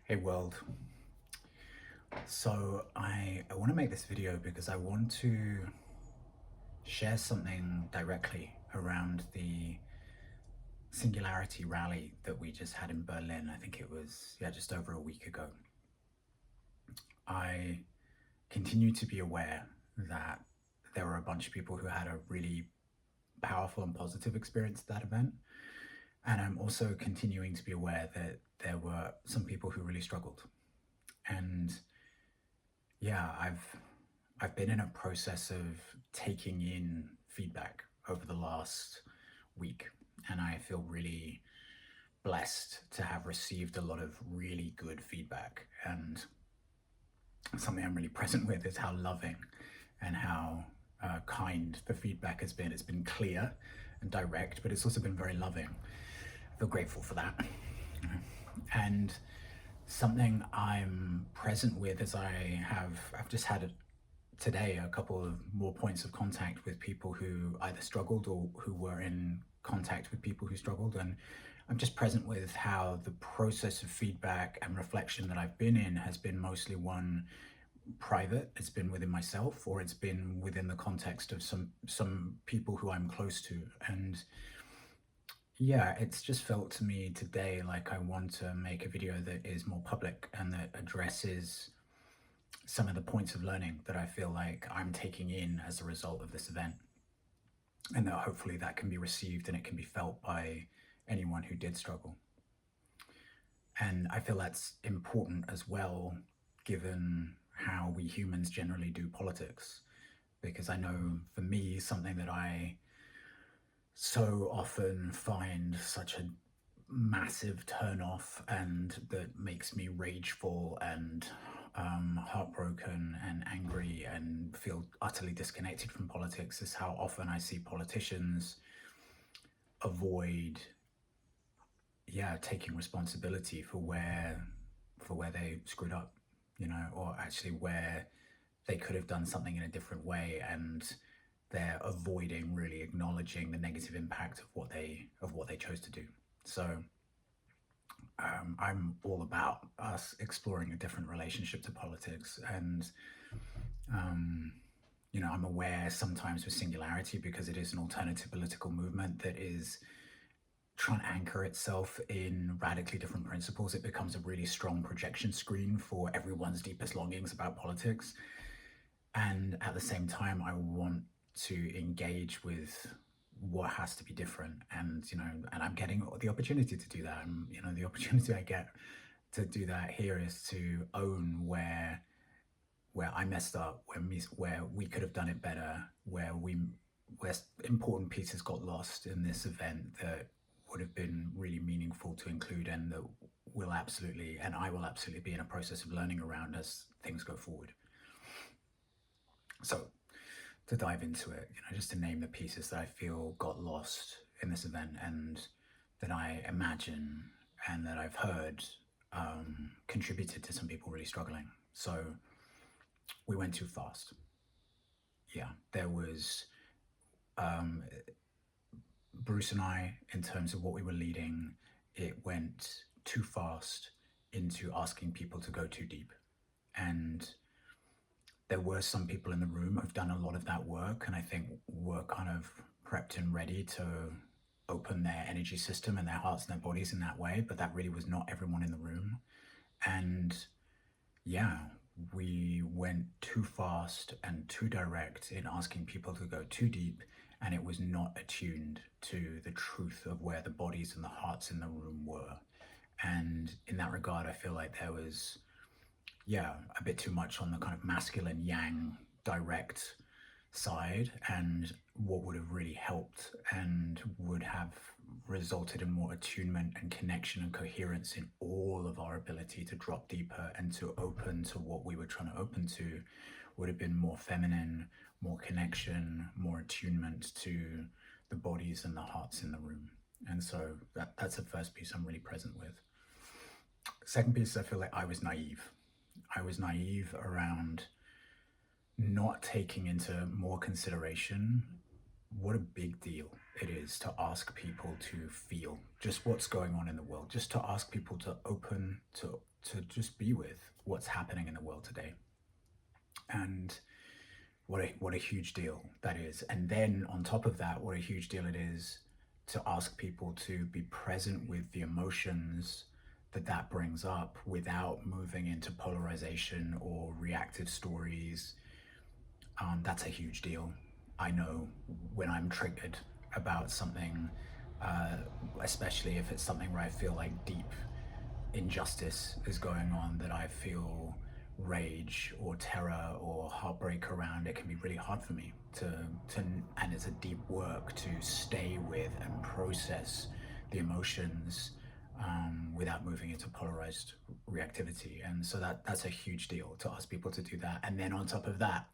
Hey world. So I want to make this video because I want to share something directly around the Singularity rally that we just had in Berlin. I think it was just over a week ago. I continue to be aware that there were a bunch of people who had a really powerful and positive experience at that event. And I'm also continuing to be aware that there were some people who really struggled. And yeah, I've been in a process of taking in feedback over the last week, and I feel really blessed to have received a lot of really good feedback. And something I'm really present with is how loving and how kind the feedback has been. It's been clear and direct, but it's also been very loving. I feel grateful for that. And something I'm present with is I've just had today a couple of more points of contact with people who either struggled or who were in contact with people who struggled. And I'm just present with how the process of feedback and reflection that I've been in has been mostly one private. It's been within myself, or it's been within the context of some people who I'm close to. And yeah, it's just felt to me today like I want to make a video that is more public and that addresses some of the points of learning that I feel like I'm taking in as a result of this event. And that hopefully that can be received and it can be felt by anyone who did struggle. And I feel that's important as well, given how we humans generally do politics. Because I know for me, something that I so often find such a massive turn off and that makes me rageful and heartbroken and angry and feel utterly disconnected from politics is how often I see politicians avoid taking responsibility for where they screwed up, or actually where they could have done something in a different way, and they're avoiding really acknowledging the negative impact of what they chose to do. So I'm all about us exploring a different relationship to politics. And I'm aware sometimes with Singularity, because it is an alternative political movement that is trying to anchor itself in radically different principles, it becomes a really strong projection screen for everyone's deepest longings about politics. And at the same time, I want to engage with what has to be different. And I'm getting the opportunity to do that. And the opportunity I get to do that here is to own where I messed up, where we could have done it better, where important pieces got lost in this event that would have been really meaningful to include, and that I will absolutely be in a process of learning around as things go forward. So to dive into it, just to name the pieces that I feel got lost in this event, and that I imagine and that I've heard contributed to some people really struggling. So we went too fast. Yeah, there was Bruce and I, in terms of what we were leading, it went too fast into asking people to go too deep. And there were some people in the room who've done a lot of that work, and I think were kind of prepped and ready to open their energy system and their hearts and their bodies in that way, but that really was not everyone in the room. And yeah, we went too fast and too direct in asking people to go too deep, and it was not attuned to the truth of where the bodies and the hearts in the room were. And in that regard, I feel like there was a bit too much on the kind of masculine yang direct side, and what would have really helped and would have resulted in more attunement and connection and coherence in all of our ability to drop deeper and to open to what we were trying to open to would have been more feminine, more connection, more attunement to the bodies and the hearts in the room. And so that's the first piece I'm really present with. Second piece, I feel like I was naive around not taking into more consideration what a big deal it is to ask people to feel just what's going on in the world, just to ask people to open to just be with what's happening in the world today. And what a huge deal that is. And then on top of that, what a huge deal it is to ask people to be present with the emotions that that brings up without moving into polarization or reactive stories. That's a huge deal. I know when I'm triggered about something, uh, especially if it's something where I feel like deep injustice is going on, that I feel rage or terror or heartbreak around, it can be really hard for me to and it's a deep work to stay with and process the emotions without moving into polarized reactivity. And so that's a huge deal to ask people to do that. And then on top of that,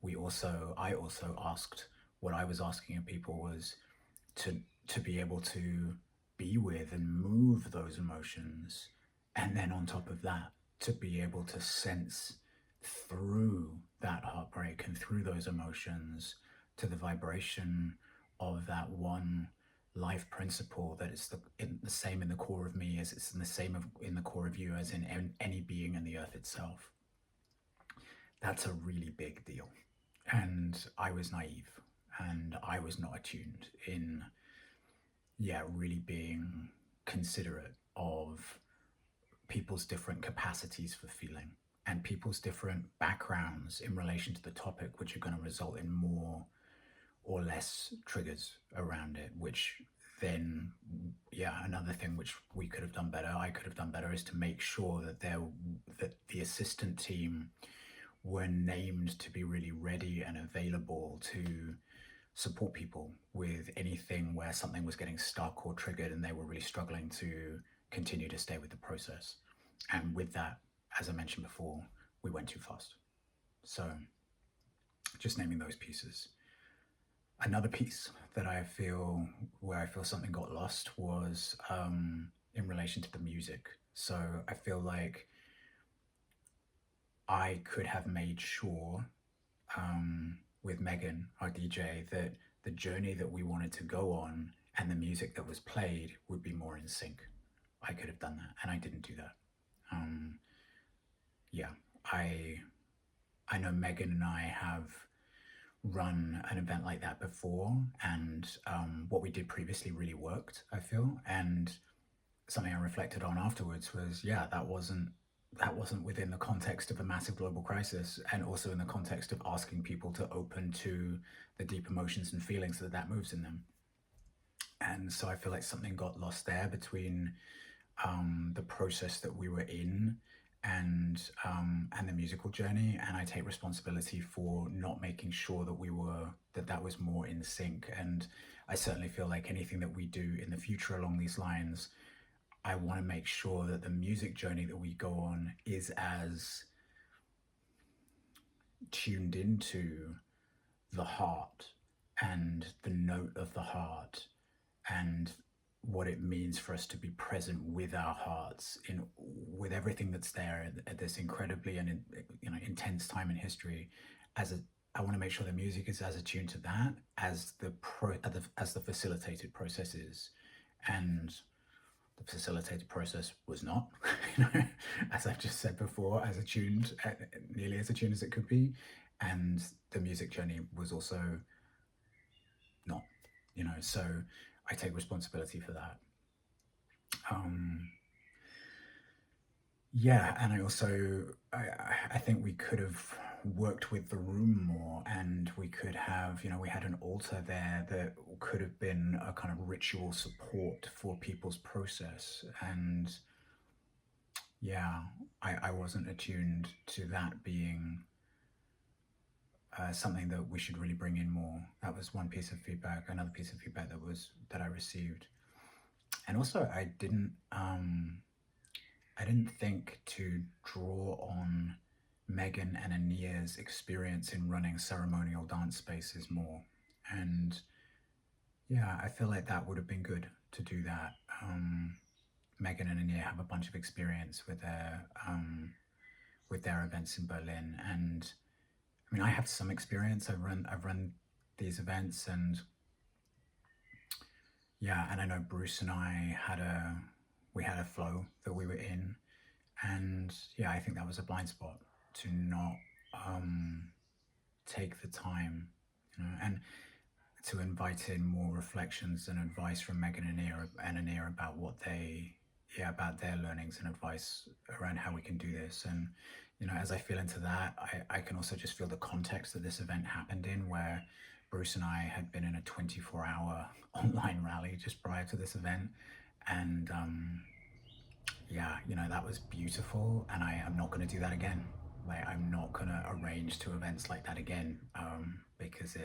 I also asked, what I was asking of people was to to be able to be with and move those emotions, and then on top of that, to be able to sense through that heartbreak and through those emotions to the vibration of that one life principle, that it's the same in the core of me as it's in the same in the core of you as in any being in the earth itself. That's a really big deal. And I was naive and I was not attuned in, yeah, really being considerate of people's different capacities for feeling and people's different backgrounds in relation to the topic, which are going to result in more or less triggers around it, which then, yeah, another thing which we could have done better, I could have done better, is to make sure that that the assistant team were named to be really ready and available to support people with anything where something was getting stuck or triggered and they were really struggling to continue to stay with the process. And with that, as I mentioned before, we went too fast. So just naming those pieces. Another piece that I feel, where I feel something got lost, was in relation to the music. So I feel like I could have made sure, with Megan, our DJ, that the journey that we wanted to go on and the music that was played would be more in sync. I could have done that, and I didn't do that. Um, yeah, I I know Megan and I have run an event like that before, and what we did previously really worked, I feel. And something I reflected on afterwards was, yeah, that wasn't within the context of a massive global crisis, and also in the context of asking people to open to the deep emotions and feelings that that moves in them. And so I feel like something got lost there between the process that we were in and the musical journey. And I take responsibility for not making sure that that was more in sync. And I certainly feel like anything that we do in the future along these lines, I want to make sure that the music journey that we go on is as tuned into the heart and the note of the heart and what it means for us to be present with our hearts in with everything that's there at this incredibly and intense time in history. As a I want to make sure the music is as attuned to that as as the facilitated process is. And the facilitated process was not, as I've just said before, as attuned, nearly as attuned as it could be. And the music journey was also not, so I take responsibility for that. Um, yeah, and I also, I think we could have worked with the room more, and we could have, we had an altar there that could have been a kind of ritual support for people's process. And yeah, I wasn't attuned to that being something that we should really bring in more. That was one piece of feedback. Another piece of feedback that I received, and also I didn't think to draw on Megan and Ania's experience in running ceremonial dance spaces more. And yeah, I feel like that would have been good to do that. Megan and Ania have a bunch of experience with their events in Berlin, and I mean, I have some experience. I've run these events. And yeah, and I know Bruce and I had a flow that we were in, and yeah, I think that was a blind spot to not um, take the time, and to invite in more reflections and advice from Megan and Anir about about their learnings and advice around how we can do this. And as I feel into that, I can also just feel the context that this event happened in, where Bruce and I had been in a 24-hour online rally just prior to this event. And yeah, that was beautiful, and I am not going to do that again. Like, I'm not going to arrange two events like that again, because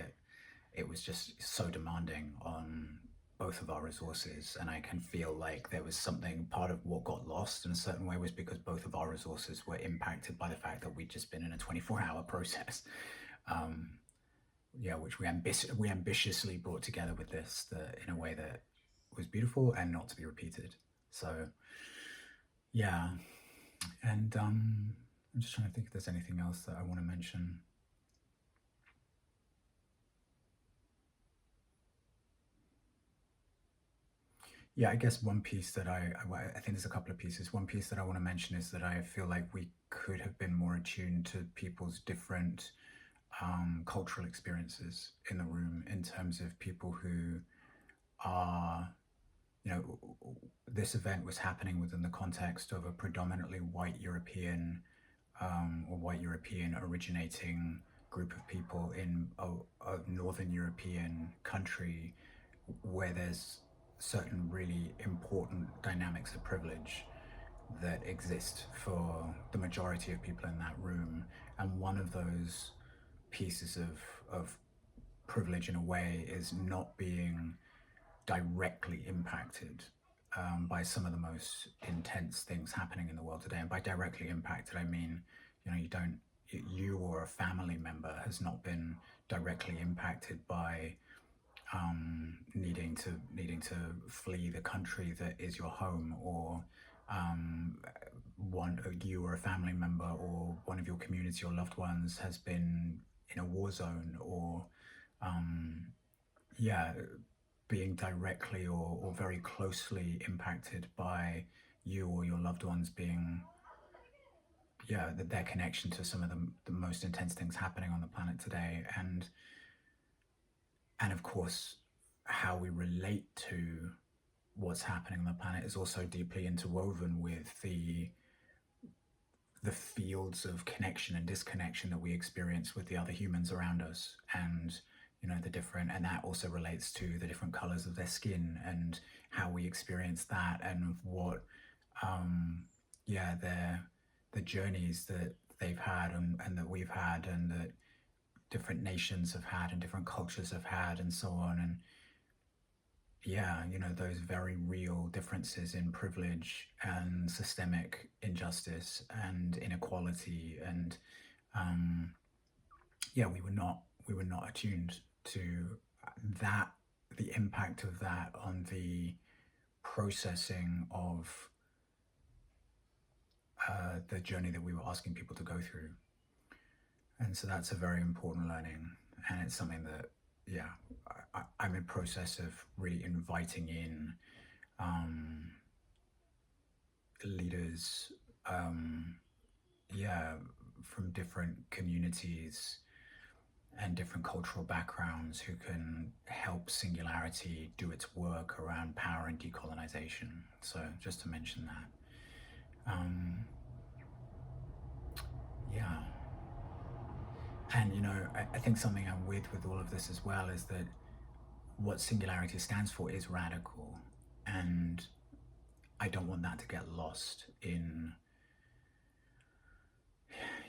it was just so demanding on both of our resources. And I can feel like there was something, part of what got lost in a certain way was because both of our resources were impacted by the fact that we'd just been in a 24-hour process. um, yeah, which we ambitiously brought together with this, in a way that was beautiful and not to be repeated. So yeah, and I'm just trying to think if there's anything else that I want to mention. Yeah, I guess one piece that I think there's a couple of pieces. One piece that I want to mention is that I feel like we could have been more attuned to people's different cultural experiences in the room, in terms of people who are, this event was happening within the context of a predominantly white European, or white European originating group of people in a Northern European country, where there's certain really important dynamics of privilege that exist for the majority of people in that room. And one of those pieces of privilege, in a way, is not being directly impacted by some of the most intense things happening in the world today. And by directly impacted, I mean, you or a family member has not been directly impacted by needing to flee the country that is your home, or um, you or a family member or one of your community or loved ones has been in a war zone, or yeah, being directly or very closely impacted by you or your loved ones being, yeah, their connection to some of the most intense things happening on the planet today. And of course, how we relate to what's happening on the planet is also deeply interwoven with the fields of connection and disconnection that we experience with the other humans around us. And the different, and that also relates to the different colors of their skin, and how we experience that, and what yeah, the journeys that they've had, and that we've had, and that different nations have had, and different cultures have had, and so on. And yeah, those very real differences in privilege and systemic injustice and inequality. And yeah, we were not attuned to that, the impact of that on the processing of the journey that we were asking people to go through. And so that's a very important learning, and it's something that, yeah, I'm in process of really inviting in leaders, yeah, from different communities and different cultural backgrounds, who can help Singularity do its work around power and decolonization. So just to mention that. Yeah. And I think something I'm with all of this as well is that what Singularity stands for is radical, and I don't want that to get lost in,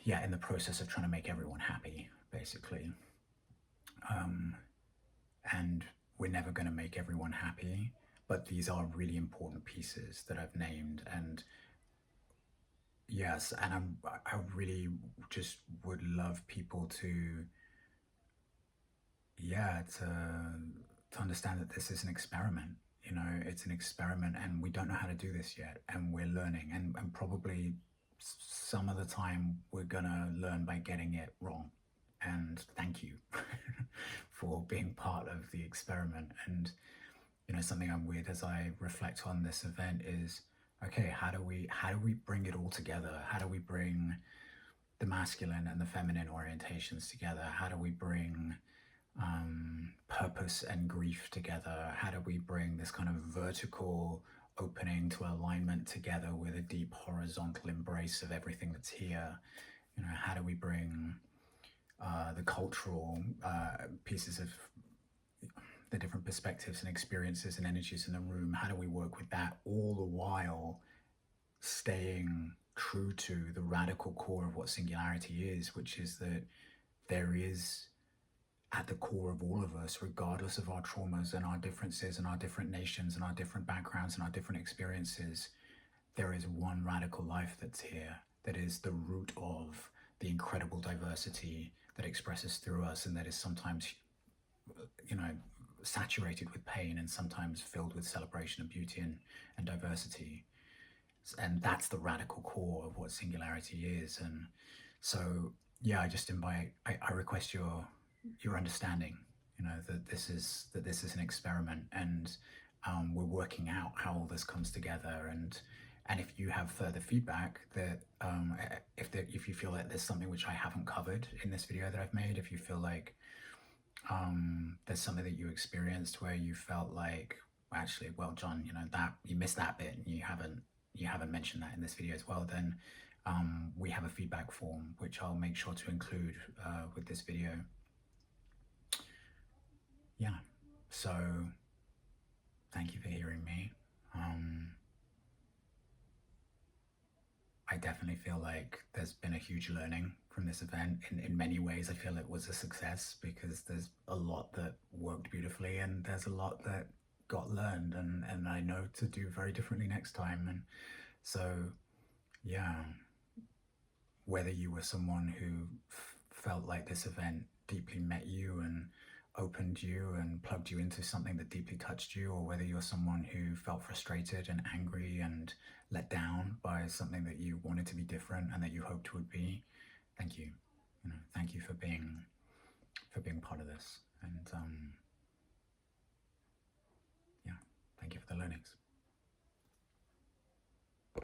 yeah, in the process of trying to make everyone happy, basically. And we're never going to make everyone happy, but these are really important pieces that I've named. And yes, and I really just would love people to, yeah, to understand that this is an experiment. It's an experiment, and we don't know how to do this yet, and we're learning, and probably some of the time we're gonna learn by getting it wrong. and thank you for being part of the experiment. And something I'm with as I reflect on this event is, okay, how do we bring it all together? How do we bring the masculine and the feminine orientations together? How do we bring purpose and grief together? How do we bring this kind of vertical opening to alignment together with a deep horizontal embrace of everything that's here? How do we bring the cultural pieces of the different perspectives and experiences and energies in the room? How do we work with that all the while staying true to the radical core of what singularity is, which is that there is at the core of all of us, regardless of our traumas and our differences and our different nations and our different backgrounds and our different experiences, there is one radical life that's here that is the root of the incredible diversity that expresses through us and that is sometimes, you know, saturated with pain and sometimes filled with celebration and beauty and diversity. And that's the radical core of what singularity is. And so, yeah, I just invite, I request your understanding, that this is an experiment, and we're working out how all this comes together. And if you have further feedback that if you feel that there's something which I haven't covered in this video that I've made, if you feel like there's something that you experienced where you felt like, actually, well, John, that you missed that bit and you haven't mentioned that in this video as well, then we have a feedback form which I'll make sure to include with this video. Yeah, so thank you for hearing me. I definitely feel like there's been a huge learning from this event. In many ways, I feel it was a success because there's a lot that worked beautifully and there's a lot that got learned, and I know to do very differently next time. And so, yeah, whether you were someone who felt like this event deeply met you and opened you and plugged you into something that deeply touched you, or whether you're someone who felt frustrated and angry and let down by something that you wanted to be different and that you hoped would be, thank you. Thank you for being part of this. And yeah, thank you for the learnings.